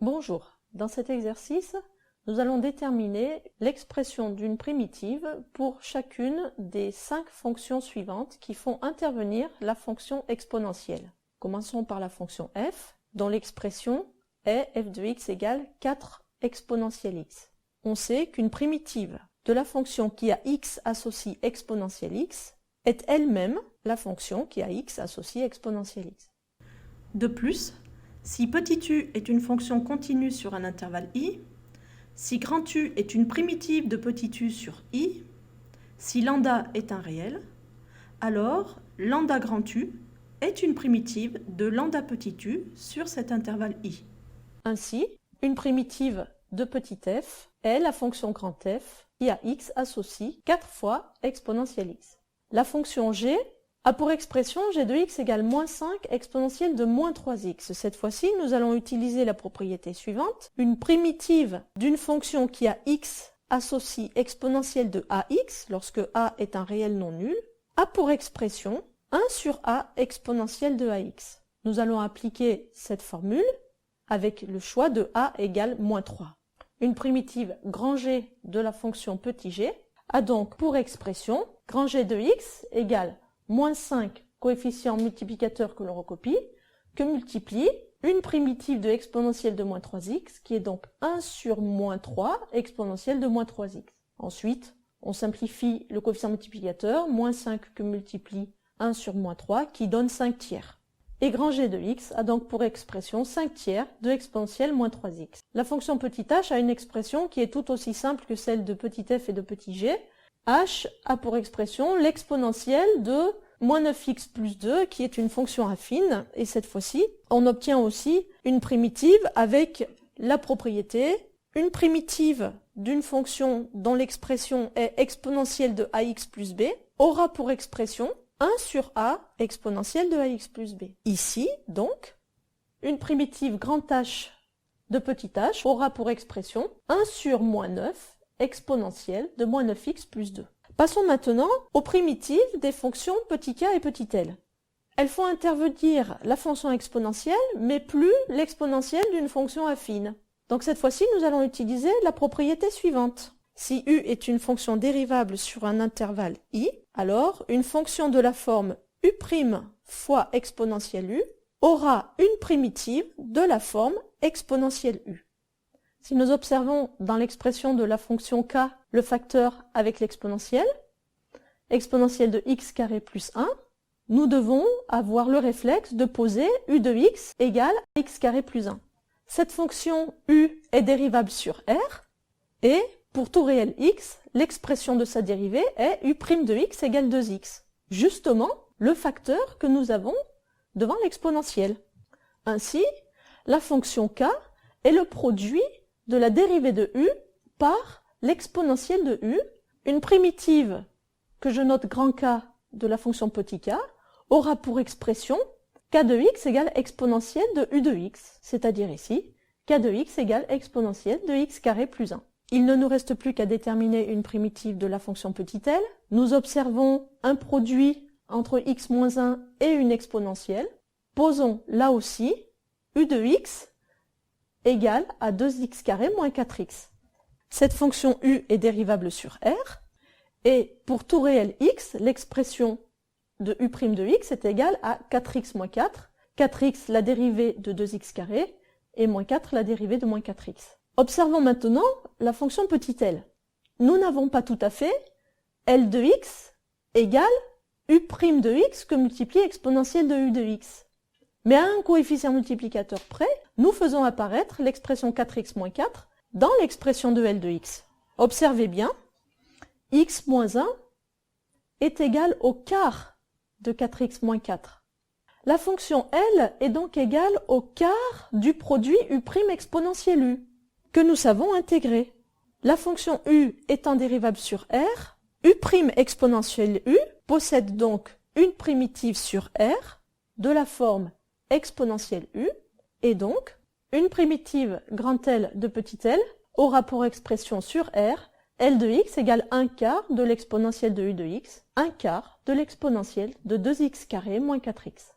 Bonjour, dans cet exercice, nous allons déterminer l'expression d'une primitive pour chacune des 5 fonctions suivantes qui font intervenir la fonction exponentielle. Commençons par la fonction f, dont l'expression est f de x égale 4 exponentielle x. On sait qu'une primitive de la fonction qui a x associe exponentielle x est elle-même la fonction qui a x associe exponentielle x. De plus, si petit u est une fonction continue sur un intervalle i, si grand U est une primitive de petit u sur i, si lambda est un réel, alors lambda grand U est une primitive de lambda petit u sur cet intervalle i. Ainsi, une primitive de petit f est la fonction grand f qui a x associe 4 fois exponentielle x. La fonction g a pour expression g de x égale moins 5 exponentielle de moins 3x. Cette fois-ci, nous allons utiliser la propriété suivante. Une primitive d'une fonction qui a x associe exponentielle de ax, lorsque a est un réel non nul, a pour expression 1 sur a exponentielle de ax. Nous allons appliquer cette formule avec le choix de a égale moins 3. Une primitive grand G de la fonction petit g a donc pour expression grand G de x égale moins 5 coefficients multiplicateurs que l'on recopie, que multiplie une primitive de exponentielle de moins 3x, qui est donc 1 sur moins 3 exponentielle de moins 3x. Ensuite, on simplifie le coefficient multiplicateur, moins 5 que multiplie 1 sur moins 3, qui donne 5 tiers. Et grand G de x a donc pour expression 5 tiers de exponentielle moins 3x. La fonction petit h a une expression qui est tout aussi simple que celle de petit f et de petit g. H a pour expression l'exponentielle de moins 9x plus 2, qui est une fonction affine, et cette fois-ci, on obtient aussi une primitive avec la propriété, une primitive d'une fonction dont l'expression est exponentielle de ax plus b, aura pour expression 1 sur a exponentielle de ax plus b. Ici, donc, une primitive grand H de petit h aura pour expression 1 sur moins 9 exponentielle de moins 9x plus 2. Passons maintenant aux primitives des fonctions petit k et petit l. Elles font intervenir la fonction exponentielle, mais plus l'exponentielle d'une fonction affine. Donc cette fois-ci, nous allons utiliser la propriété suivante. Si u est une fonction dérivable sur un intervalle i, alors une fonction de la forme u' fois exponentielle u aura une primitive de la forme exponentielle u. Si nous observons dans l'expression de la fonction k le facteur avec l'exponentielle, exponentielle de x carré plus 1, nous devons avoir le réflexe de poser u de x égale x carré plus 1. Cette fonction u est dérivable sur r, et pour tout réel x, l'expression de sa dérivée est u' de x égale 2x. Justement, le facteur que nous avons devant l'exponentielle. Ainsi, la fonction k est le produit de la dérivée de u par l'exponentielle de u, une primitive que je note grand K de la fonction petit k, aura pour expression k de x égale exponentielle de u de x, c'est-à-dire ici, k de x égale exponentielle de x carré plus 1. Il ne nous reste plus qu'à déterminer une primitive de la fonction petit l. Nous observons un produit entre x moins 1 et une exponentielle. Posons là aussi u de x égale à 2x carré moins 4x. Cette fonction u est dérivable sur r, et pour tout réel x, l'expression de u' de x est égale à 4x moins 4, 4x la dérivée de 2x carré, et moins 4 la dérivée de moins 4x. Observons maintenant la fonction petit l. Nous n'avons pas tout à fait l de x égale u' de x que multiplie exponentielle de u de x. Mais à un coefficient multiplicateur près, nous faisons apparaître l'expression 4x moins 4 dans l'expression de L de x. Observez bien, x moins 1 est égal au quart de 4x moins 4. La fonction L est donc égale au quart du produit u' exponentielle u, que nous savons intégrer. La fonction u étant dérivable sur r, u' exponentielle u possède donc une primitive sur r de la forme exponentielle u, et donc une primitive grand L de petit l aura pour expression sur r L de x égale 1/4 de l'exponentielle de u de x, 1/4 de l'exponentielle de 2x carré moins 4x.